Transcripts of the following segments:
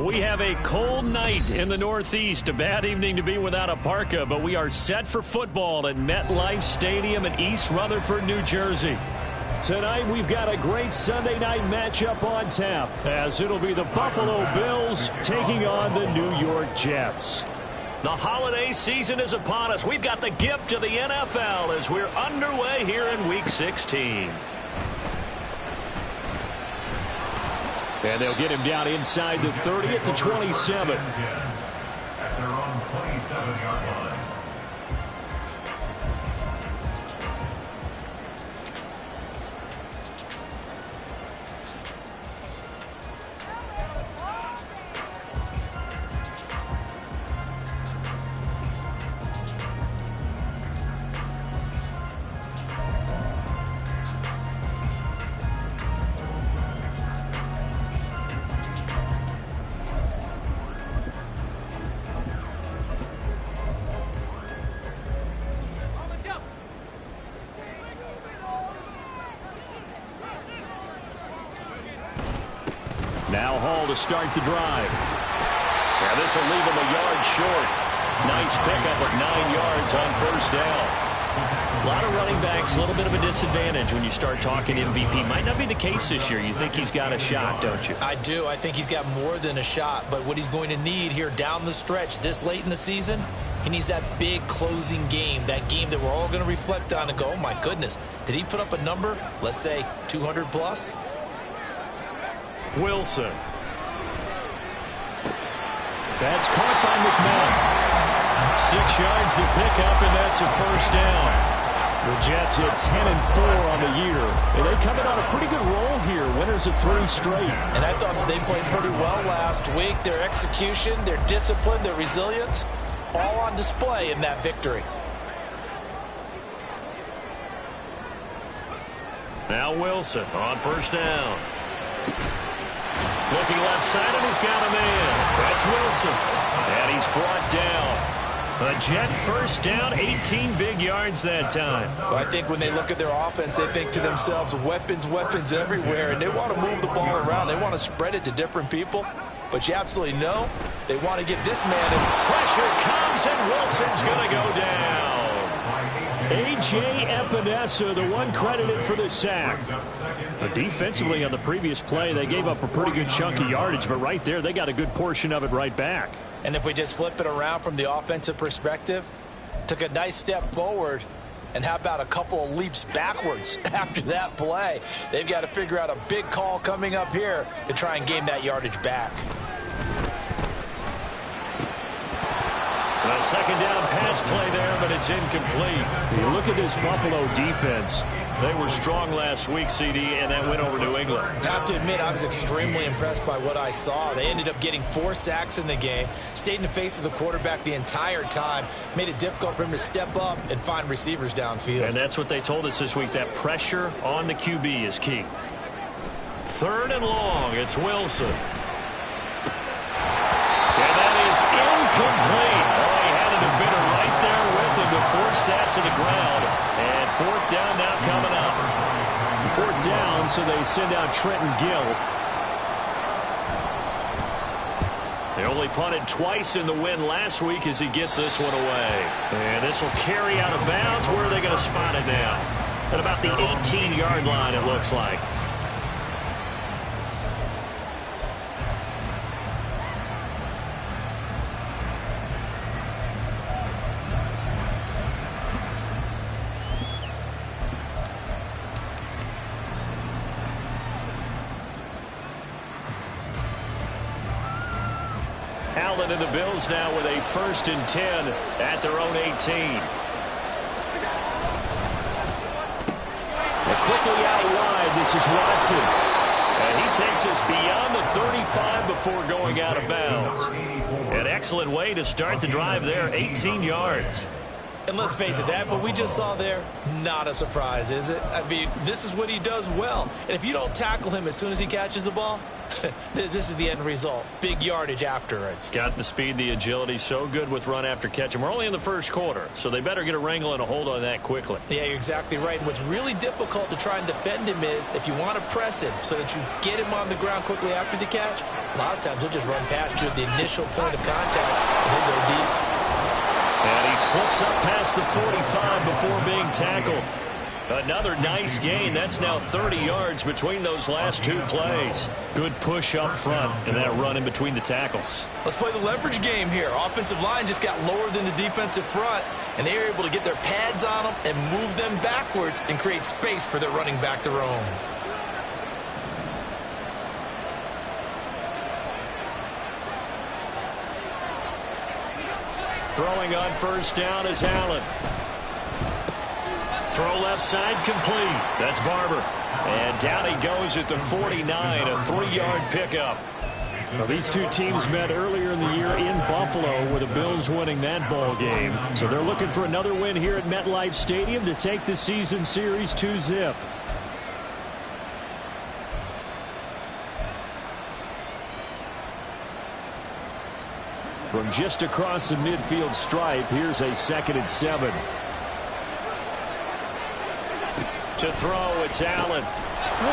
We have a cold night in the Northeast. A bad evening to be without a parka, but we are set for football at MetLife Stadium in East Rutherford, New Jersey. Tonight, we've got a great Sunday night matchup on tap, as it'll be the Buffalo Bills taking on the New York Jets. The holiday season is upon us. We've got the gift of the NFL as we're underway here in Week 16. And they'll get him down inside the 30 at the 27. At their own 27-yard line. Now Hall to start the drive. Yeah, this will leave him a yard short. Nice pickup of 9 yards on first down. A lot of running backs, a little bit of a disadvantage when you start talking MVP. Might not be the case this year. You think he's got a shot, don't you? I do. I think he's got more than a shot. But what he's going to need here down the stretch this late in the season, he needs that big closing game, that game that we're all going to reflect on and go, oh, my goodness, did he put up a number, let's say 200 plus? Wilson. That's caught by McMahon. 6 yards to pick up, and that's a first down. The Jets hit 10-4 on the year, and they come in on a pretty good roll here. Winners of 3 straight. And I thought that they played pretty well last week. Their execution, their discipline, their resilience, all on display in that victory. Now Wilson on first down. Looking left side, and he's got a man. That's Wilson. And he's brought down. A Jet first down, 18 big yards that time. Well, I think when they look at their offense, they think to themselves, weapons, weapons everywhere. And they want to move the ball around. They want to spread it to different people. But you absolutely know they want to get this man in. Pressure comes, and Wilson's going to go down. A.J. Epinesa, the one credited for the sack. But defensively on the previous play, they gave up a pretty good chunk of yardage, but right there, they got a good portion of it right back. And if we just flip it around from the offensive perspective, took a nice step forward, and how about a couple of leaps backwards after that play? They've got to figure out a big call coming up here to try and gain that yardage back. A second down pass play there, but it's incomplete. You look at this Buffalo defense. They were strong last week, CD, and that went over New England. I have to admit, I was extremely impressed by what I saw. They ended up getting 4 sacks in the game, stayed in the face of the quarterback the entire time, made it difficult for him to step up and find receivers downfield. And that's what they told us this week, that pressure on the QB is key. 3rd and long, it's Wilson. And that is incomplete. Oh, he had a defender right there with him to force that to the ground. And 4th down now coming up. 4th down, so they send out Trenton Gill. They only punted twice in the win last week as he gets this one away. And this will carry out of bounds. Where are they going to spot it now? At about the 18-yard line, it looks like. Allen and the Bills now with a 1st and 10 at their own 18. Quickly out wide, this is Watson. And he takes us beyond the 35 before going out of bounds. An excellent way to start the drive there, 18 yards. And let's face it, that what we just saw there, not a surprise, is it? I mean, this is what he does well. And if you don't tackle him as soon as he catches the ball, this is the end result. Big yardage afterwards. Got the speed, the agility, so good with run after catch. And we're only in the first quarter, so they better get a wrangle and a hold on that quickly. Yeah, you're exactly right. And what's really difficult to try and defend him is if you want to press him so that you get him on the ground quickly after the catch, a lot of times he'll just run past you at the initial point of contact and he'll go deep. And he slips up past the 45 before being tackled. Another nice gain. That's now 30 yards between those last two plays. Good push up front and that run in between the tackles. Let's play the leverage game here. Offensive line just got lower than the defensive front, and they were able to get their pads on them and move them backwards and create space for their running back to roam. Throwing on first down is Allen. Throw left side complete. That's Barber. And down he goes at the 49, a 3-yard pickup. Well, these two teams met earlier in the year in Buffalo with the Bills winning that ball game. So they're looking for another win here at MetLife Stadium to take the season series 2-zip. From just across the midfield stripe, here's a 2nd and 7. To throw, it's Allen.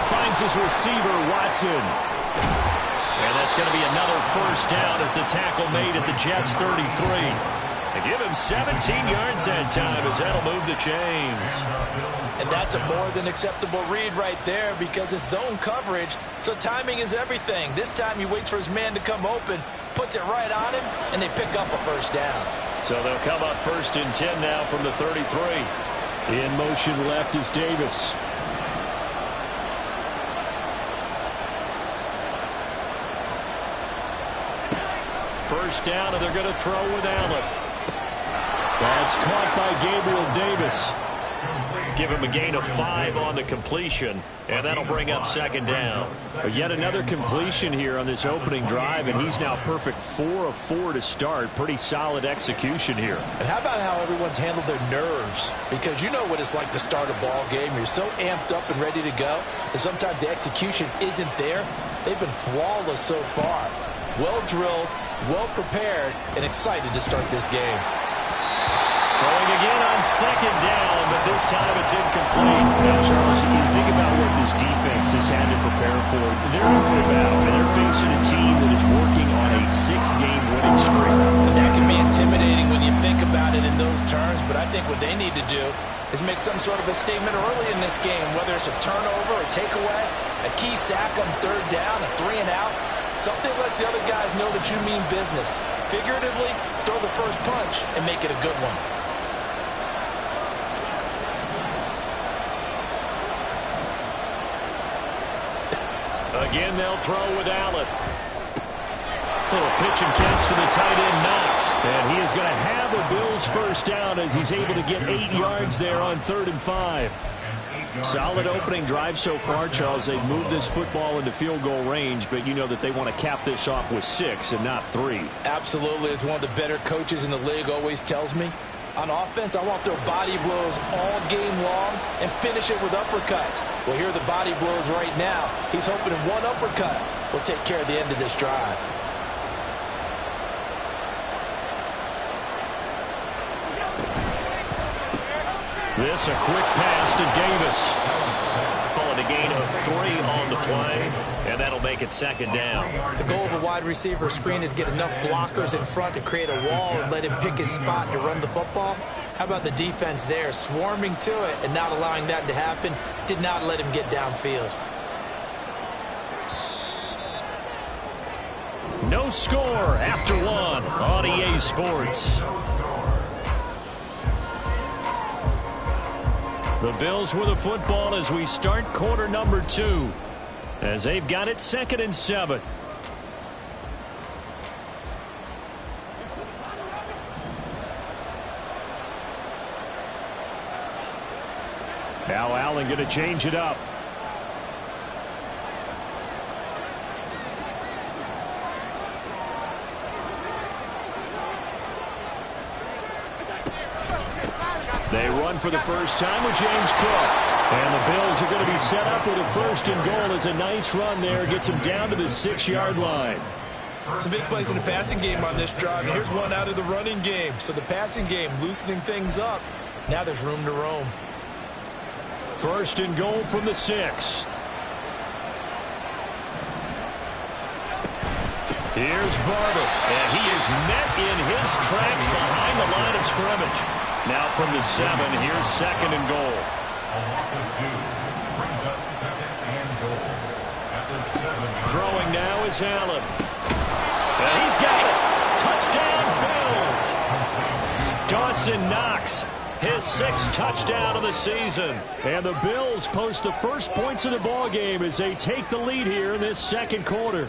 Finds his receiver, Watson. And that's going to be another first down as the tackle made at the Jets' 33. They give him 17 yards that time as that'll move the chains. And that's a more than acceptable read right there because it's zone coverage, so timing is everything. This time he waits for his man to come open, puts it right on him, and they pick up a first down. So they'll come up 1st and 10 now from the 33. In motion left is Davis. First down, and they're going to throw with Allen. That's caught by Gabriel Davis. Give him a gain of 5 on the completion, and that'll bring up 2nd down. But yet another completion here on this opening drive, and he's now perfect 4 of 4 to start. Pretty solid execution here. And how about how everyone's handled their nerves? Because you know what it's like to start a ball game. You're so amped up and ready to go, and sometimes the execution isn't there. They've been flawless so far. Well drilled, well prepared, and excited to start this game. Throwing again on 2nd down, but this time it's incomplete. Now, Charles, you think about what this defense has had to prepare for. They're in for a battle, and they're facing a team that is working on a 6-game winning streak. And that can be intimidating when you think about it in those terms, but I think what they need to do is make some sort of a statement early in this game, whether it's a turnover, a takeaway, a key sack on 3rd down, a 3-and-out. Something lets the other guys know that you mean business. Figuratively, throw the first punch and make it a good one. Again, they'll throw with Allen. Little pitch and catch to the tight end, Knox. And he is going to have a Bills first down as he's able to get 8 yards there on 3rd and 5. Solid opening drive so far, Charles. They've moved this football into field goal range, but you know that they want to cap this off with 6 and not 3. Absolutely. As one of the better coaches in the league always tells me, on offense, I want their body blows all game long and finish it with uppercuts. Well, here are the body blows right now. He's hoping in one uppercut will take care of the end of this drive. This a quick pass to Davis. Call it a gain of 3 on the play, and that'll make it 2nd down. The goal of a wide receiver screen is get enough blockers in front to create a wall and let him pick his spot to run the football. How about the defense there, swarming to it and not allowing that to happen? Did not let him get downfield. No score after 1 on EA Sports. The Bills with the football as we start quarter number 2, as they've got it 2nd and 7. Now Allen going to change it up. run for the first time with James Cook. And the Bills are going to be set up with a 1st and goal as a nice run there. Gets them down to the 6-yard line. Some big plays in the passing game on this drive. And here's one out of the running game. So the passing game loosening things up. Now there's room to roam. 1st and goal from the 6. Here's Barber, and he is met in his tracks behind the line of scrimmage. Now from the 7, here's 2nd and goal. A loss of 2 brings up 2nd and goal at the 7-yard line. Throwing now is Allen. And he's got it. Touchdown, Bills. Dawson Knox, his 6th touchdown of the season. And the Bills post the first points of the ball game as they take the lead here in this 2nd quarter.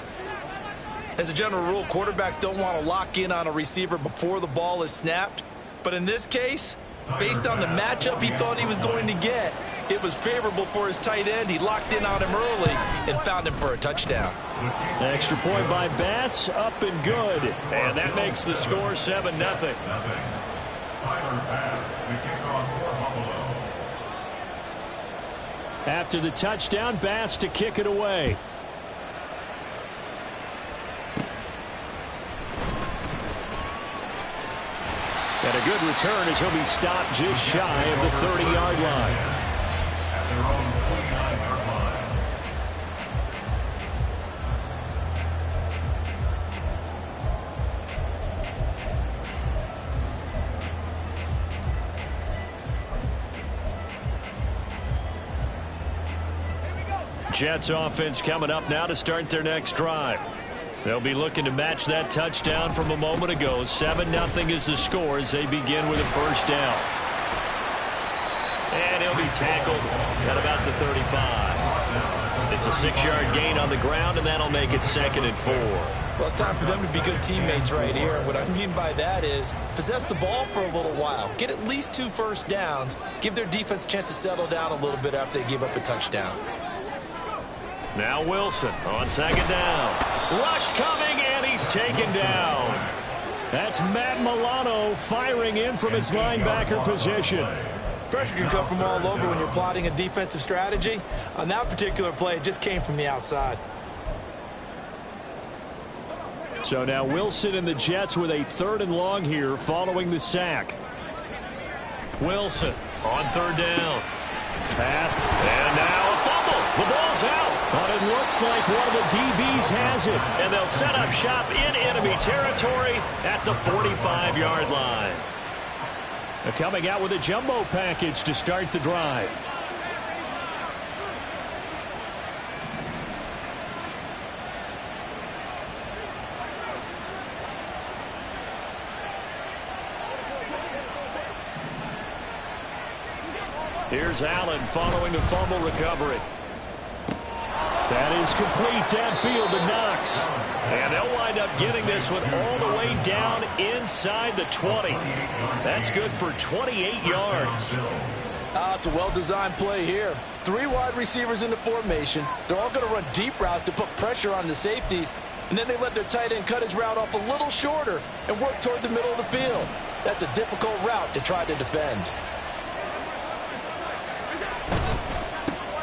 As a general rule, quarterbacks don't want to lock in on a receiver before the ball is snapped. But in this case, based on the matchup he thought he was going to get, it was favorable for his tight end. He locked in on him early and found him for a touchdown. Extra point by Bass, up and good. And that makes the score 7-0. Tyler Bass, the kickoff for Buffalo. After the touchdown, Bass to kick it away. And a good return as he'll be stopped just shy of the 30-yard line. At their own 29-yard line. Jets offense coming up now to start their next drive. They'll be looking to match that touchdown from a moment ago. 7-0 is the score as they begin with a 1st down. And he'll be tackled at about the 35. It's a 6-yard gain on the ground, and that'll make it 2nd and 4. Well, it's time for them to be good teammates right here. And what I mean by that is possess the ball for a little while. Get at least 2 first downs. Give their defense a chance to settle down a little bit after they give up a touchdown. Now Wilson on 2nd down. Rush coming, and he's taken down. That's Matt Milano firing in from his linebacker position. Pressure can come from all over when you're plotting a defensive strategy. On that particular play, it just came from the outside. So now Wilson and the Jets with a 3rd and long here following the sack. Wilson on 3rd down. Pass, and now a fumble. The ball's out. But it looks like one of the DBs has it. And they'll set up shop in enemy territory at the 45-yard line. They're coming out with a jumbo package to start the drive. Here's Allen following the fumble recovery. That is complete downfield to Knox. And they'll wind up getting this one all the way down inside the 20. That's good for 28 yards. It's a well-designed play here. 3 wide receivers in the formation. They're all going to run deep routes to put pressure on the safeties. And then they let their tight end cut his route off a little shorter and work toward the middle of the field. That's a difficult route to try to defend.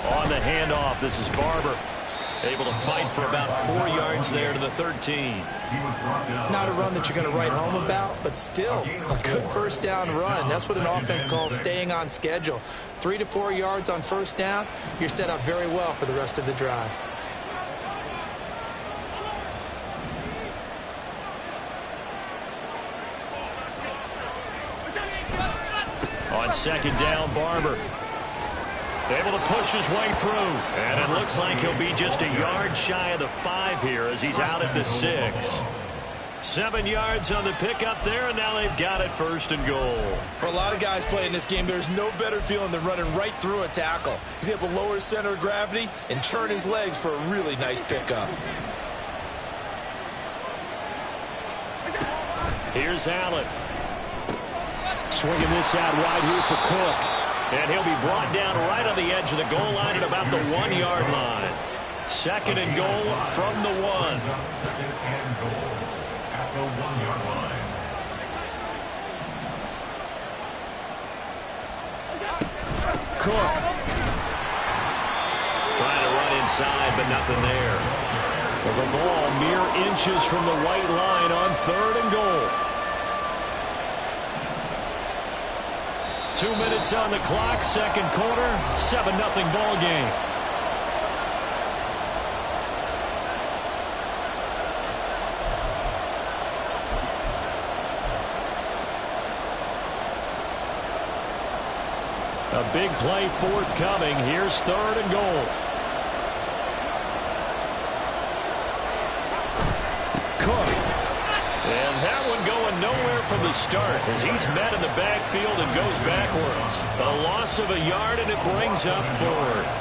On the handoff, this is Barber. Able to fight for about 4 yards there to the 13. Not a run that you're going to write home about, but still a good first down run. That's what an offense calls staying on schedule. 3 to 4 yards on first down, you're set up very well for the rest of the drive. On 2nd down, Barber. Able to push his way through. And it looks like he'll be just a yard shy of the 5 here as he's out at the 6. 7 yards on the pickup there, and now they've got it 1st and goal. For a lot of guys playing this game, there's no better feeling than running right through a tackle. He's able to lower his center of gravity and churn his legs for a really nice pickup. Here's Allen. Swinging this out wide here for Cook. And he'll be brought down right on the edge of the goal line at about the 1-yard line. 2nd and goal from the 1. 2nd and goal at the 1-yard line. Cook. Trying to run inside, but nothing there. Well, the ball mere inches from the white line on 3rd and goal. 2 minutes on the clock, second quarter, 7-0 ball game. A big play forthcoming. Here's 3rd and goal. Cook. And that one going nowhere from the start as he's met in the backfield and goes backwards. A loss of a yard, and it brings up 4th.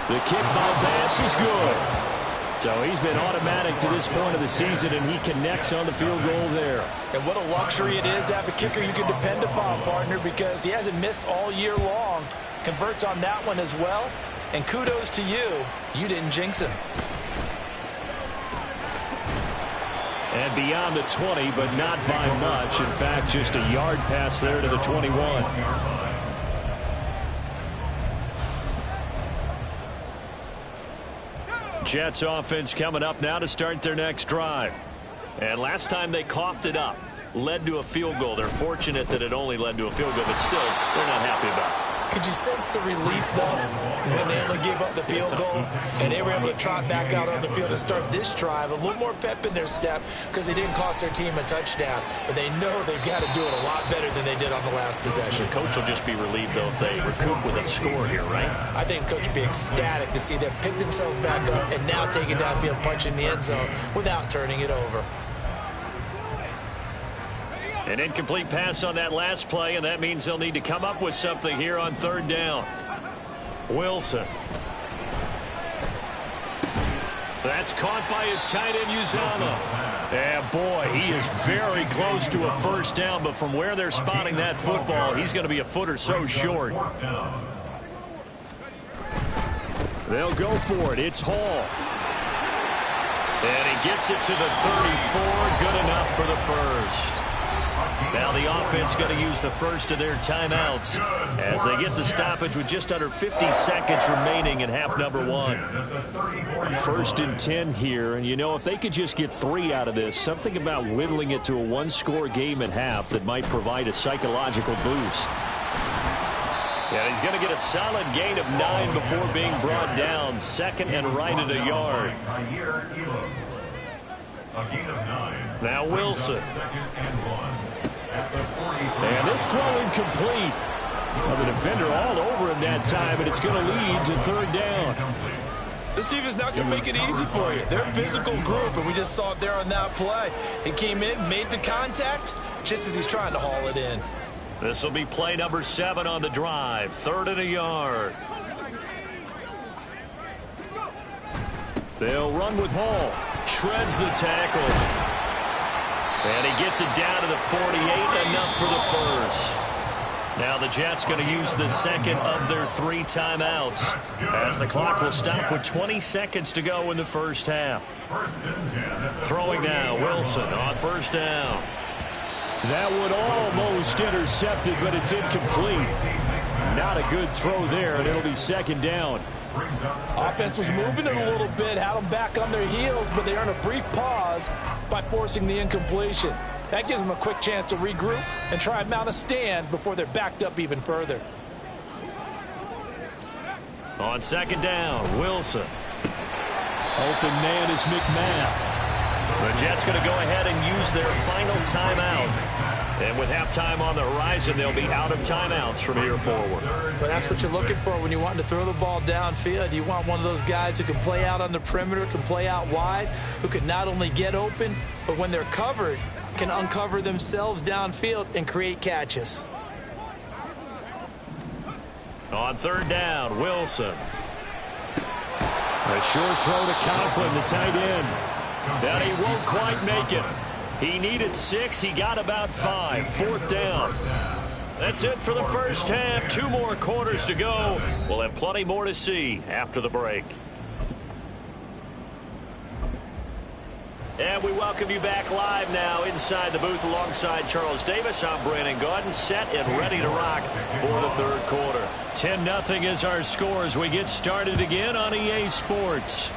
The kick by Bass is good. So he's been automatic to this point of the season, and he connects on the field goal there. And what a luxury it is to have a kicker you can depend upon, partner, because he hasn't missed all year long. Converts on that one as well. And kudos to you. You didn't jinx him. And beyond the 20, but not by much. In fact, just a yard pass there to the 21. Jets offense coming up now to start their next drive. And last time they coughed it up, led to a field goal. They're fortunate that it only led to a field goal, but still, they're not happy about it. Could you sense the relief, though, when they only gave up the field goal and they were able to trot back out on the field and start this drive? A little more pep in their step because they didn't cost their team a touchdown. But they know they've got to do it a lot better than they did on the last possession. The coach will just be relieved, though, if they recoup with a score here, right? I think the coach will be ecstatic to see them pick themselves back up and now take it downfield, punch in the end zone without turning it over. An incomplete pass on that last play, and that means they'll need to come up with something here on 3rd down. Wilson. That's caught by his tight end, Uzama. Yeah, boy, he is very close to a first down, but from where they're spotting that football, he's going to be a foot or so short. They'll go for it. It's Hall. And he gets it to the 34. Good enough for the first. Now the offense going to use the first of their timeouts as they get the stoppage with just under 50 seconds remaining in half number 1. 1st and 10 here, and you know, if they could just get 3 out of this, something about whittling it to a 1-score game at half that might provide a psychological boost. Yeah, he's going to get a solid gain of 9 before being brought down. 2nd and right at a yard. Now Wilson. And this throw incomplete. Well, the defender all over him that time, and it's going to lead to 3rd down. This defense not going to make it easy for you. They're a physical group, and we just saw it there on that play. He came in, made the contact, just as he's trying to haul it in. This will be play number 7 on the drive. 3rd and a yard. They'll run with Hall. Shreds the tackle. And he gets it down to the 48, enough for the first. Now the Jets going to use the 2nd of their 3 timeouts as the clock will stop with 20 seconds to go in the first half. Throwing now, Wilson on 1st down. That would almost intercept it, but it's incomplete. Not a good throw there, and it'll be 2nd down. Offense was moving it a little bit, had them back on their heels, but they earned a brief pause by forcing the incompletion. That gives them a quick chance to regroup and try and mount a stand before they're backed up even further. On 2nd down, Wilson. Open man is McMath. The Jets going to go ahead and use their final timeout. And with halftime on the horizon, they'll be out of timeouts from here forward. But that's what you're looking for when you want to throw the ball downfield. You want one of those guys who can play out on the perimeter, can play out wide, who can not only get open, but when they're covered, can uncover themselves downfield and create catches. On 3rd down, Wilson. A short throw to Conklin, the tight end. Now he won't quite make it. He needed 6. He got about 5. 4th down. That's it for the first half. 2 more quarters to go. We'll have plenty more to see after the break. And we welcome you back live now inside the booth alongside Charles Davis. I'm Brandon Gaudin, set and ready to rock for the third quarter. 10-0 is our score as we get started again on EA Sports.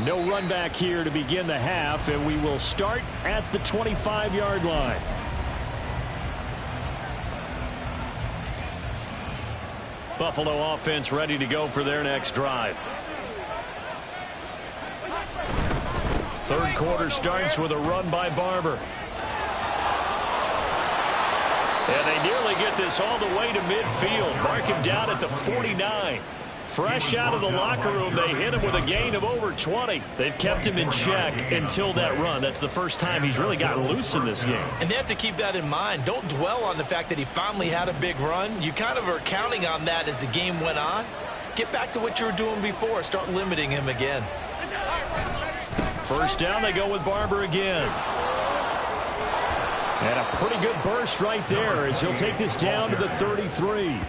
No run back here to begin the half, and we will start at the 25-yard line. Buffalo offense ready to go for their next drive. Third quarter starts with a run by Barber. And they nearly get this all the way to midfield. Mark him down at the 49. Fresh out of the locker room, they hit him with a gain of over 20. They've kept him in check until that run. That's the first time he's really gotten loose in this game. And they have to keep that in mind. Don't dwell on the fact that he finally had a big run. You kind of are counting on that as the game went on. Get back to what you were doing before. Start limiting him again. First down, they go with Barber again. And a pretty good burst right there as he'll take this down to the 33.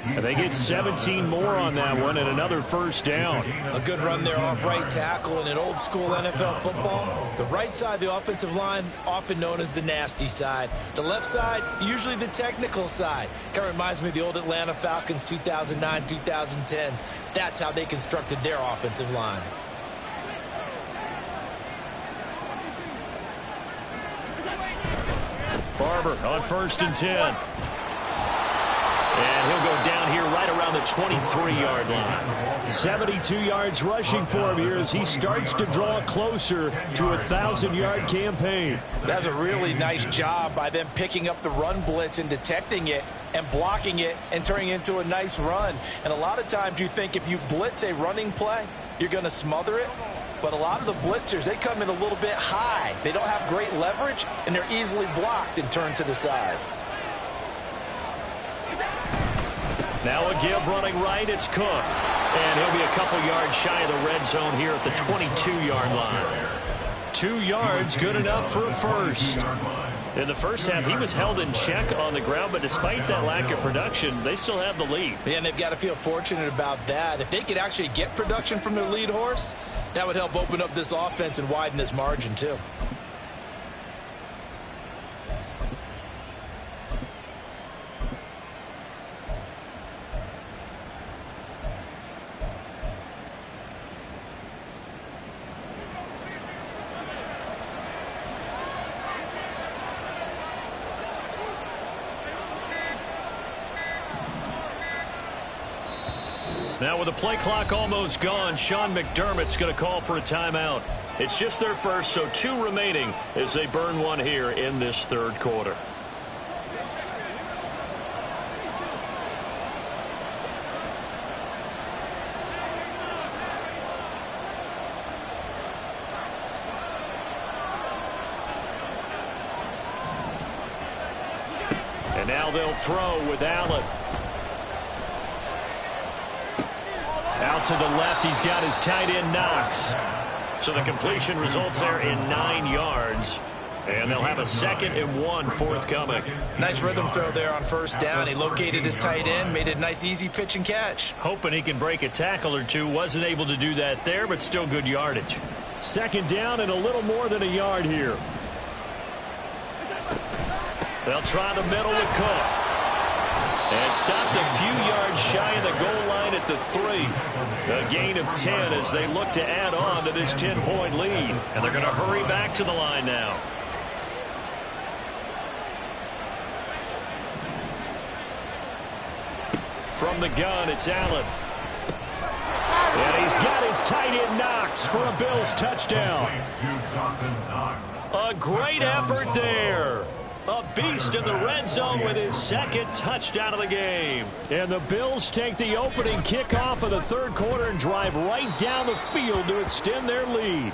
And they get 17 more on that one and another first down. A good run there off right tackle. In an old school NFL football, the right side of the offensive line, often known as the nasty side. The left side, usually the technical side. Kind of reminds me of the old Atlanta Falcons 2009, 2010. That's how they constructed their offensive line. Barber on 1st and 10. And he'll go down here right around the 23-yard line. 72 yards rushing for him here as he starts to draw closer to a 1,000-yard campaign. That's a really nice job by them picking up the run blitz and detecting it and blocking it and turning it into a nice run. And a lot of times you think if you blitz a running play, you're going to smother it. But a lot of the blitzers, they come in a little bit high. They don't have great leverage, and they're easily blocked and turned to the side. Now a give running right, it's Cook. And he'll be a couple yards shy of the red zone here at the 22-yard line. 2 yards, good enough for a first. In the first half, he was held in check on the ground, but despite that lack of production, they still have the lead. And they've got to feel fortunate about that. If they could actually get production from their lead horse, that would help open up this offense and widen this margin too. Now with the play clock almost gone, Sean McDermott's going to call for a timeout. It's just their first, so 2 remaining as they burn one here in this third quarter. And now they'll throw with Allen. Out to the left, he's got his tight end Knox. So the completion results there in 9 yards. And they'll have a 2nd and 1 forthcoming. Nice rhythm throw there on first down. He located his tight end, made it a nice easy pitch and catch. Hoping he can break a tackle or two. Wasn't able to do that there, but still good yardage. 2nd down and a little more than a yard here. They'll try the middle with Cook. And stopped a few yards shy of the goal line at the 3. A gain of 10 as they look to add on to this 10-point lead. And they're going to hurry back to the line now. From the gun, it's Allen. And he's got his tight end Knox for a Bills touchdown. A great effort there. A beast in the red zone with his 2nd touchdown of the game. And the Bills take the opening kickoff of the third quarter and drive right down the field to extend their lead.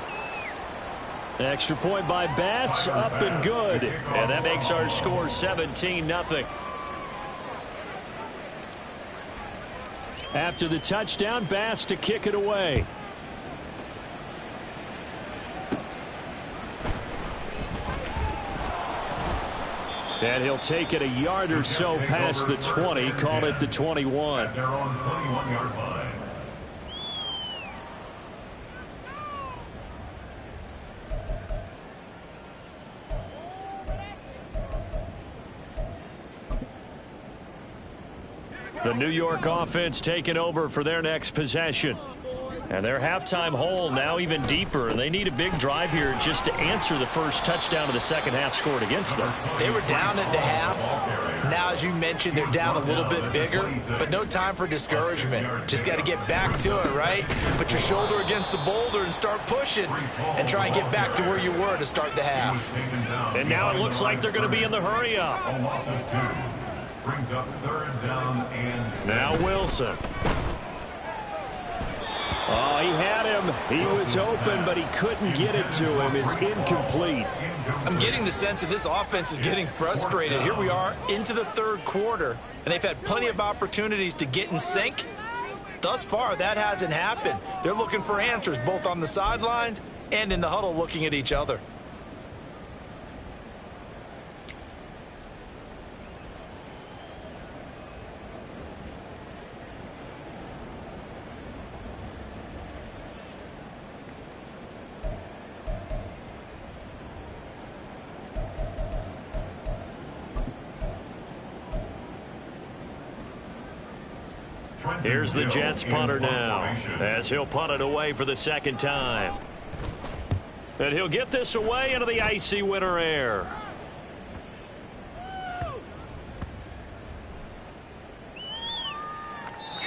Extra point by Bass, up and good. And that makes our score 17-0. After the touchdown, Bass to kick it away. And he'll take it a yard or so past the 20, call it the 21. They're on 21-yard line. The New York offense taking over for their next possession. And their halftime hole now even deeper, and they need a big drive here just to answer the first touchdown of the second half scored against them. They were down at the half. Now, as you mentioned, they're down a little bit bigger, but no time for discouragement. Just got to get back to it, right? Put your shoulder against the boulder and start pushing and try and get back to where you were to start the half. And now it looks like they're going to be in the hurry up. Brings up third down and now Wilson. Oh, he had him. He was open, but he couldn't get it to him. It's incomplete. I'm getting the sense that this offense is getting frustrated. Here we are into the third quarter, and they've had plenty of opportunities to get in sync. Thus far, that hasn't happened. They're looking for answers both on the sidelines and in the huddle looking at each other. Here's the Jets punter now, as he'll punt it away for the second time. And he'll get this away into the icy winter air.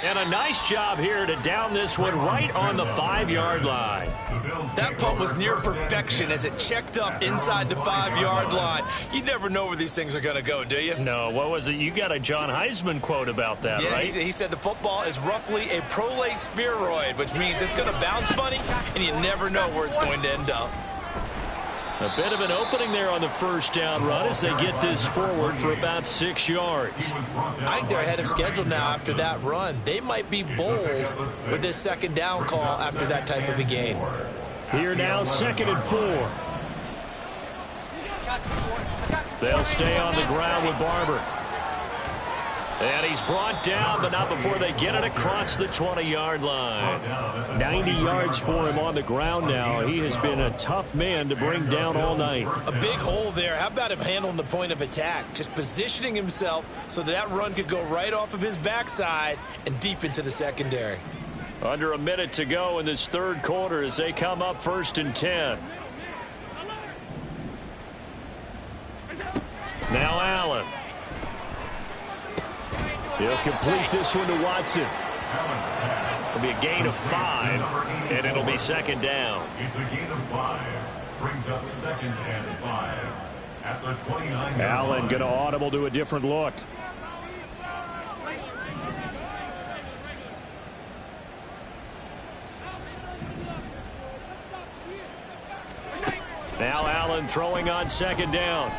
And a nice job here to down this one right on the 5-yard line. That punt was near perfection as it checked up inside the 5-yard line. You never know where these things are going to go, do you? No, what was it? You got a John Heisman quote about that, yeah, right? He said the football is roughly a prolate spheroid, which means it's going to bounce funny, and you never know where it's going to end up. A bit of an opening there on the first down run as they get this forward for about 6 yards. I think they're ahead of schedule now after that run. They might be bold with this second down call after that type of a game. Here now, 2nd and 4. They'll stay on the ground with Barber. And he's brought down, but not before they get it across the 20-yard line. 90 yards for him on the ground now. He has been a tough man to bring down all night. A big hole there. How about him handling the point of attack? Just positioning himself so that run could go right off of his backside and deep into the secondary. Under a minute to go in this third quarter as they come up 1st and 10. Now Allen. He'll complete this one to Watson. It'll be a gain of 5, and it'll be 2nd down. It's a gain of 5. Brings up 2nd and 5 at the 29. Allen going to audible to a different look. Now Allen throwing on 2nd down.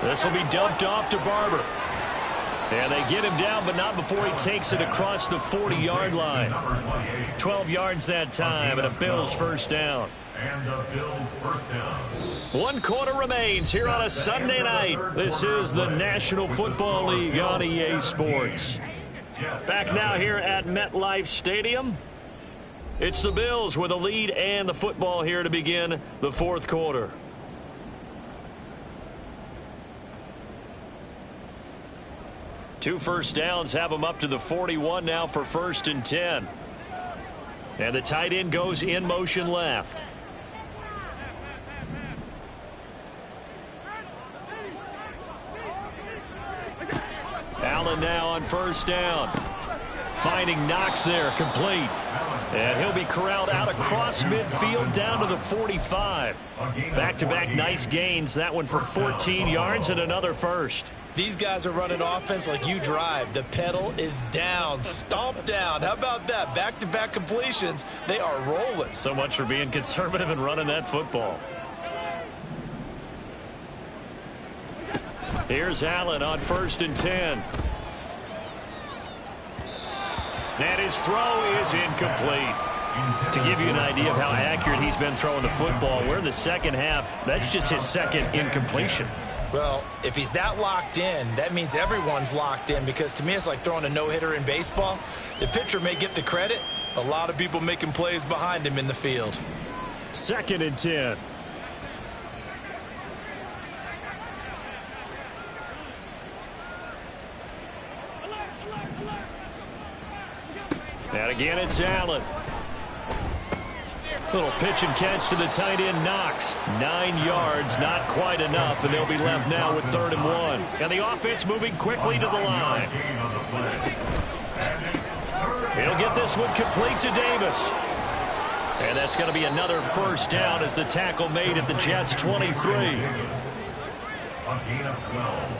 This will be dumped off to Barber. And they get him down, but not before he takes it across the 40-yard line. 12 yards that time, and a Bills first down. And the Bills first down. 1 quarter remains here on a Sunday night. This is the National Football League on EA Sports. Back now here at MetLife Stadium. It's the Bills with a lead and the football here to begin the 4th quarter. Two first downs have them up to the 41 now for 1st and 10. And the tight end goes in motion left. Allen now on 1st down. Finding Knox there, complete. And he'll be corralled out across midfield down to the 45. Back-to-back nice gains. That one for 14 yards and another first. These guys are running offense like you drive. The pedal is down, stomp down. How about that? Back-to-back completions. They are rolling. So much for being conservative and running that football. Here's Allen on 1st and 10. And his throw is incomplete. To give you an idea of how accurate he's been throwing the football, we're in the second half. That's just his second incompletion. Well, if he's that locked in, that means everyone's locked in, because to me it's like throwing a no-hitter in baseball. The pitcher may get the credit, a lot of people making plays behind him in the field. 2nd and 10. And again, it's Allen. Little pitch and catch to the tight end, Knox. 9 yards, not quite enough, and they'll be left now with 3rd and 1. And the offense moving quickly to the line. He'll get this one complete to Davis. And that's going to be another first down as the tackle made at the Jets' 23. A gain of 12.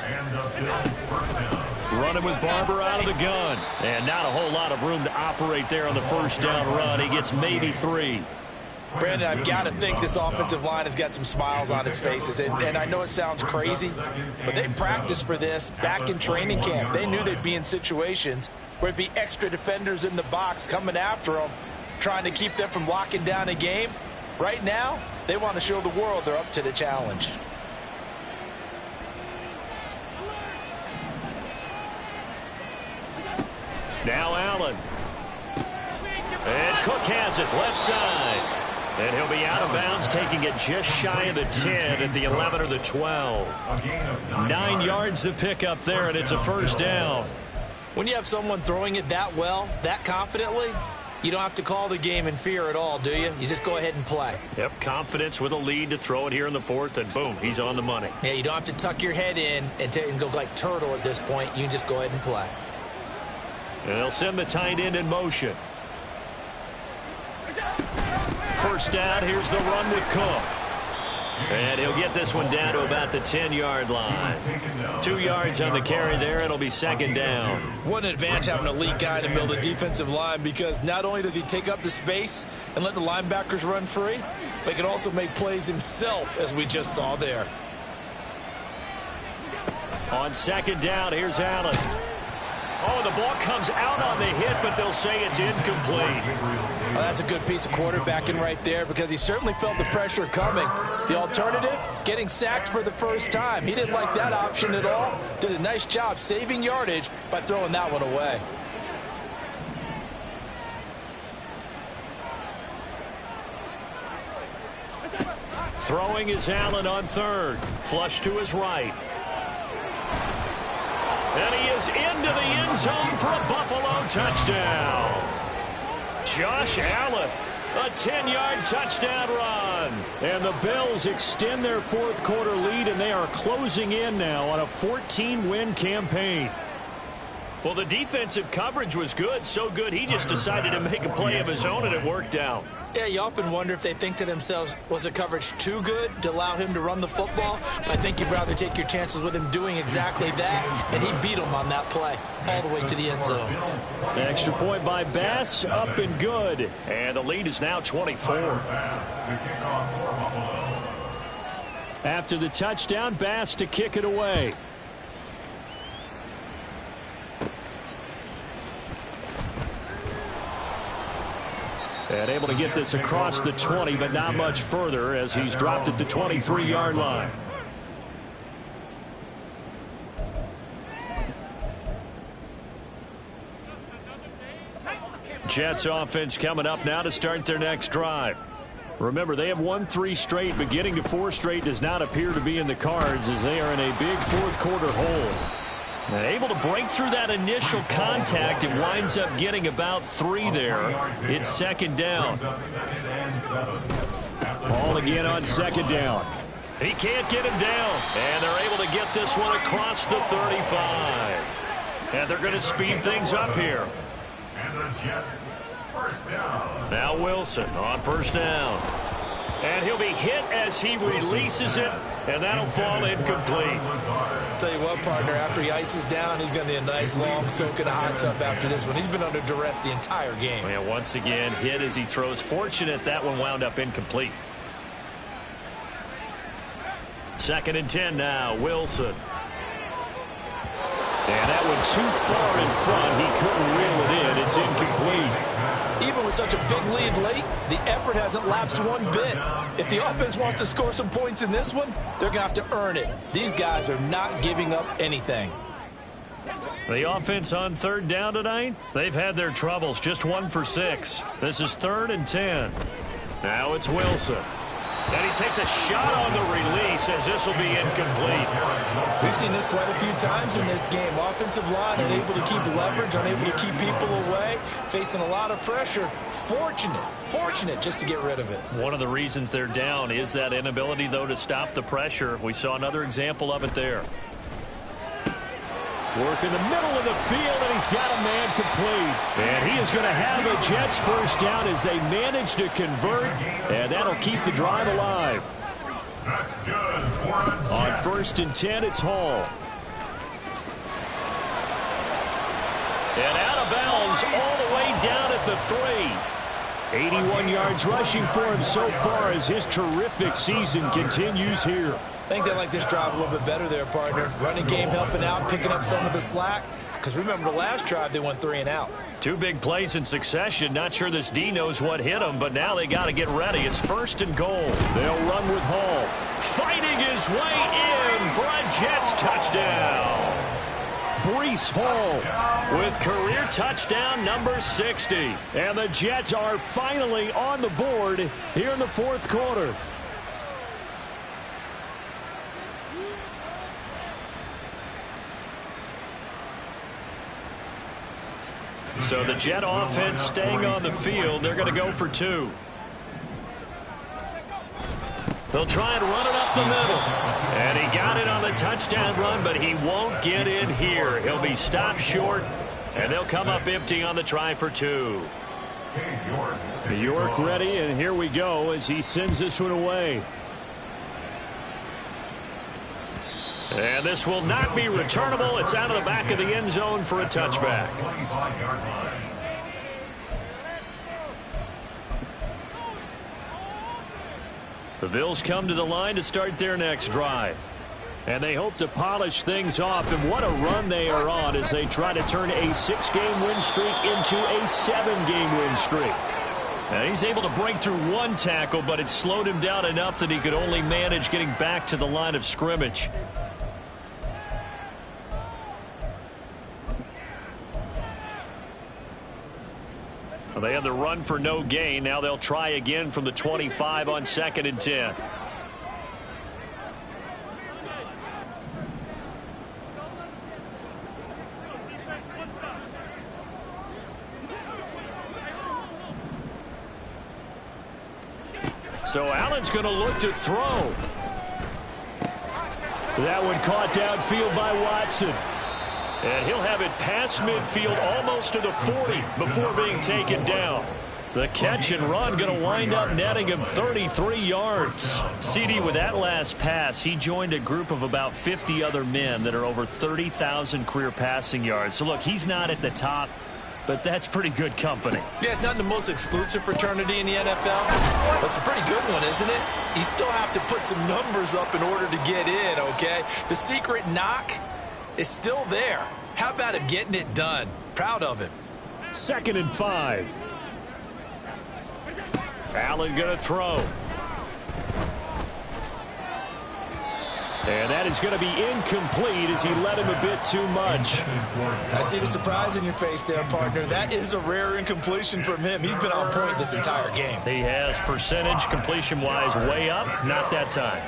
And the Bills first down. Running with Barber out of the gun. And not a whole lot of room to operate there on the first down run. He gets maybe 3. Brandon, I've got to think this offensive line has got some smiles on its faces. And I know it sounds crazy, but they practiced for this back in training camp. They knew they'd be in situations where it'd be extra defenders in the box coming after them, trying to keep them from locking down a game. Right now, they want to show the world they're up to the challenge. Now Allen. And Cook has it left side. And he'll be out of bounds, taking it just shy of the 10 at the 11 or the 12. 9 yards to pick up there, and it's a first down. When you have someone throwing it that well, that confidently, you don't have to call the game in fear at all, do you? You just go ahead and play. Yep, confidence with a lead to throw it here in the 4th, and boom, he's on the money. Yeah, you don't have to tuck your head in and go like turtle at this point. You can just go ahead and play. And they'll send the tight end in motion. First down, here's the run with Cook. And he'll get this one down to about the 10-yard line. 2 yards on the carry there. It'll be second down. What an advantage having an elite guy in the middle of the defensive line, because not only does he take up the space and let the linebackers run free, but he can also make plays himself, as we just saw there. On second down, here's Allen. Oh, the ball comes out on the hit, but they'll say it's incomplete. Oh, that's a good piece of quarterbacking right there, because he certainly felt the pressure coming. The alternative, getting sacked for the first time. He didn't like that option at all. Did a nice job saving yardage by throwing that one away. Throwing is Allen on 3rd. Flush to his right. And he is into the end zone for a Buffalo touchdown. Josh Allen, a 10-yard touchdown run. And the Bills extend their 4th quarter lead, and they are closing in now on a 14-win campaign. Well, the defensive coverage was good, so good he just decided to make a play of his own, and it worked out. Yeah, you often wonder if they think to themselves, was the coverage too good to allow him to run the football? But I think you'd rather take your chances with him doing exactly that, and he beat him on that play all the way to the end zone. An extra point by Bass, up and good. And the lead is now 24. After the touchdown, Bass to kick it away. And able to get this across the 20, but not much further as he's dropped at the 23-yard line. Jets offense coming up now to start their next drive. Remember, they have won 3 straight, but getting to 4 straight does not appear to be in the cards as they are in a big 4th quarter hole. And able to break through that initial contact and winds up getting about 3 there. It's second down. Ball again on second down. He can't get him down. And they're able to get this one across the 35. And they're going to speed things up here. And the Jets, first down. Now Wilson on first down. And he'll be hit as he releases it, and that'll fall incomplete. Tell you what, partner, after he ices down, he's going to need a nice long soak in a hot tub after this one. He's been under duress the entire game. And once again, hit as he throws. Fortunate that one wound up incomplete. Second and 10 now, Wilson. And that one too far in front. He couldn't reel it in. It's incomplete. Even with such a big lead late, the effort hasn't lapsed one bit. If the offense wants to score some points in this one, they're going to have to earn it. These guys are not giving up anything. The offense on 3rd down tonight, they've had their troubles. Just 1 for 6. This is 3rd and 10. Now it's Wilson. And he takes a shot on the release as this will be incomplete. We've seen this quite a few times in this game. Offensive line unable to keep leverage, unable to keep people away, facing a lot of pressure. Fortunate just to get rid of it. One of the reasons they're down is that inability, though, to stop the pressure. We saw another example of it there. Work in the middle of the field, and he's got a man complete. And he is going to have a Jets first down as they manage to convert, and that'll keep the drive alive. That's good. On 1st and 10, it's Hall. And out of bounds all the way down at the 3. 81 yards rushing for him so far as his terrific season continues here. I think they like this drive a little bit better there, partner. Running game helping out, picking up some of the slack. Because remember the last drive, they went 3 and out. 2 big plays in succession. Not sure this D knows what hit him, but now they got to get ready. It's 1st and goal. They'll run with Hall. Fighting his way in for a Jets touchdown. Breece Hall with career touchdown number 60. And the Jets are finally on the board here in the 4th quarter. So the Jet offense staying on the field. They're going to go for 2. They'll try and run it up the middle. And he got it on the touchdown run, but he won't get in here. He'll be stopped short, and they'll come up empty on the try for 2. York ready, and here we go as he sends this one away. And this will not be returnable. It's out of the back of the end zone for a touchback. The Bills come to the line to start their next drive. And they hope to polish things off. And what a run they are on as they try to turn a 6-game win streak into a 7-game win streak. Now he's able to break through 1 tackle, but it slowed him down enough that he could only manage getting back to the line of scrimmage. Well, they had the run for no gain. Now they'll try again from the 25 on 2nd and 10. So Allen's going to look to throw. That one caught downfield by Watson. And he'll have it past midfield almost to the 40 before being taken down. The catch and run going to wind up netting him 33 yards. CD, with that last pass, he joined a group of about 50 other men that are over 30,000 career passing yards. So, look, he's not at the top, but that's pretty good company. Yeah, it's not the most exclusive fraternity in the NFL, but it's a pretty good one, isn't it? You still have to put some numbers up in order to get in, okay? The secret knock is still there. How about him getting it done? Proud of him. 2nd and 5. Allen going to throw. And that is going to be incomplete as he led him a bit too much. I see the surprise in your face there, partner. That is a rare incompletion from him. He's been on point this entire game. He has percentage completion-wise way up. Not that time.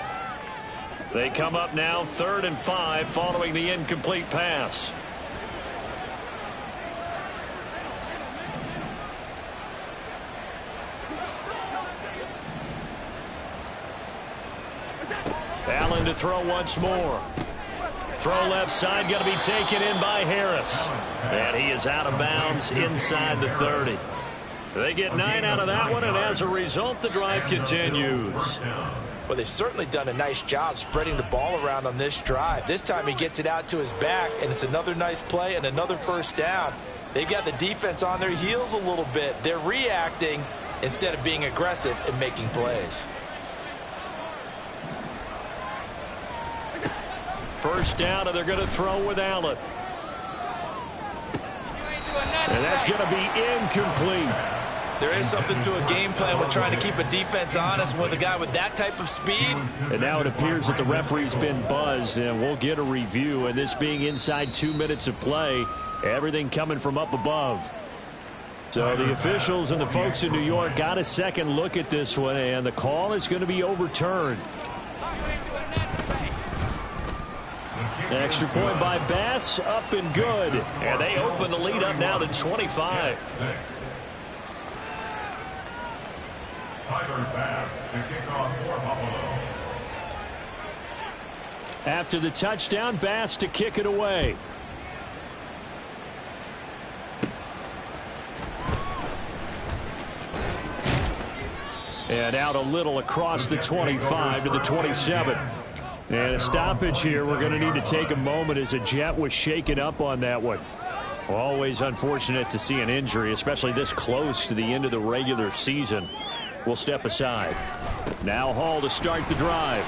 They come up now 3rd and 5 following the incomplete pass. Allen to throw once more. Throw left side, going to be taken in by Harris. And he is out of bounds inside the 30. They get 9 out of that one, and as a result, the drive continues. Well, they've certainly done a nice job spreading the ball around on this drive. This time he gets it out to his back, and it's another nice play and another first down. They've got the defense on their heels a little bit. They're reacting instead of being aggressive and making plays. First down, and they're going to throw with Allen. And that's going to be incomplete. There is something to a game plan when trying to keep a defense honest with a guy with that type of speed. And now it appears that the referee's been buzzed, and we'll get a review. And this being inside 2 minutes of play, everything coming from up above. So the officials and the folks in New York got a second look at this one, and the call is going to be overturned. Extra point by Bass, up and good. And they open the lead up now to 25. Tyler Bass to kick off for Buffalo. After the touchdown, Bass to kick it away. And out a little across the 25 to the 27. And a stoppage here. We're going to need to take a moment as a Jet was shaken up on that one. Always unfortunate to see an injury, especially this close to the end of the regular season. We'll step aside. Now Hall to start the drive.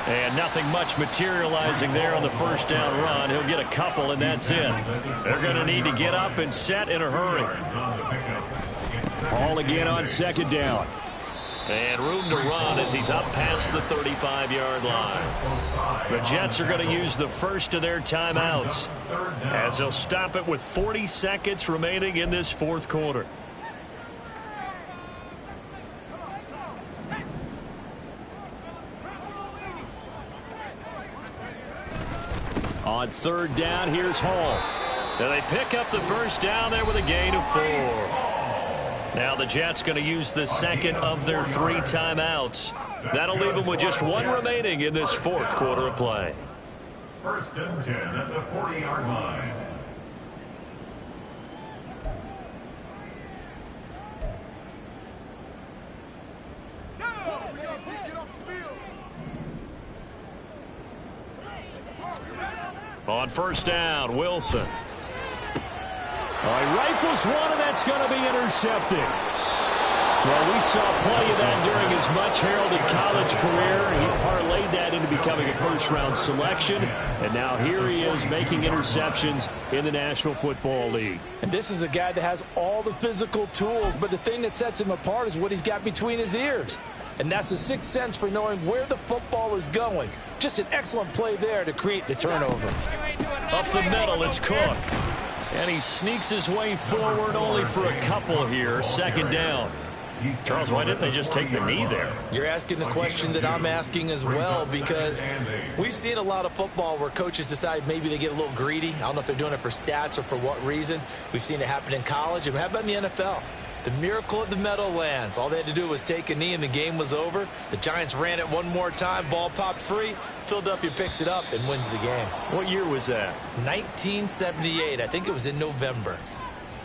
And nothing much materializing there on the first down run. He'll get a couple, and that's it. They're going to need to get up and set in a hurry. Hall again on second down. And room to run as he's up past the 35-yard line. The Jets are going to use the first of their timeouts as they'll stop it with 40 seconds remaining in this fourth quarter. On third down, here's Hall. And they pick up the first down there with a gain of 4. Now the Jets going to use the second of their 3 timeouts. That'll leave them with just 1 remaining in this fourth quarter of play. First and 10 at the 40-yard line. On first down, Wilson. He rifles one, and that's going to be intercepted. Well, we saw plenty of that during his much-heralded college career. He parlayed that into becoming a first-round selection, and now here he is making interceptions in the National Football League. And this is a guy that has all the physical tools, but the thing that sets him apart is what he's got between his ears. And that's the sixth sense for knowing where the football is going. Just an excellent play there to create the turnover. Up the middle, it's Cook. And he sneaks his way forward only for a couple here. Second down. Charles, why didn't they just take the knee there? You're asking the question that I'm asking as well, because we've seen a lot of football where coaches decide maybe they get a little greedy. I don't know if they're doing it for stats or for what reason. We've seen it happen in college, and how about in the NFL? The miracle of the Meadowlands. All they had to do was take a knee and the game was over. The Giants ran it one more time. Ball popped free. Philadelphia picks it up and wins the game. What year was that? 1978. I think it was in November.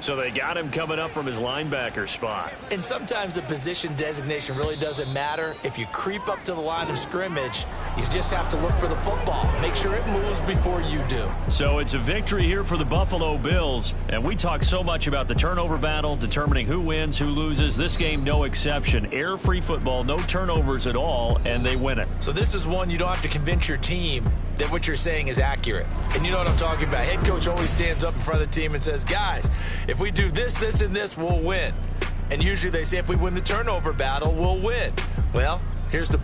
So they got him coming up from his linebacker spot. And sometimes the position designation really doesn't matter. If you creep up to the line of scrimmage, you just have to look for the football. Make sure it moves before you do. So it's a victory here for the Buffalo Bills. And we talk so much about the turnover battle, determining who wins, who loses. This game, no exception. Air-free football, no turnovers at all, and they win it. So this is one you don't have to convince your team that what you're saying is accurate. And you know what I'm talking about. Head coach always stands up in front of the team and says, guys, if we do this, this, and this, we'll win. And usually they say if we win the turnover battle, we'll win. Well, here's the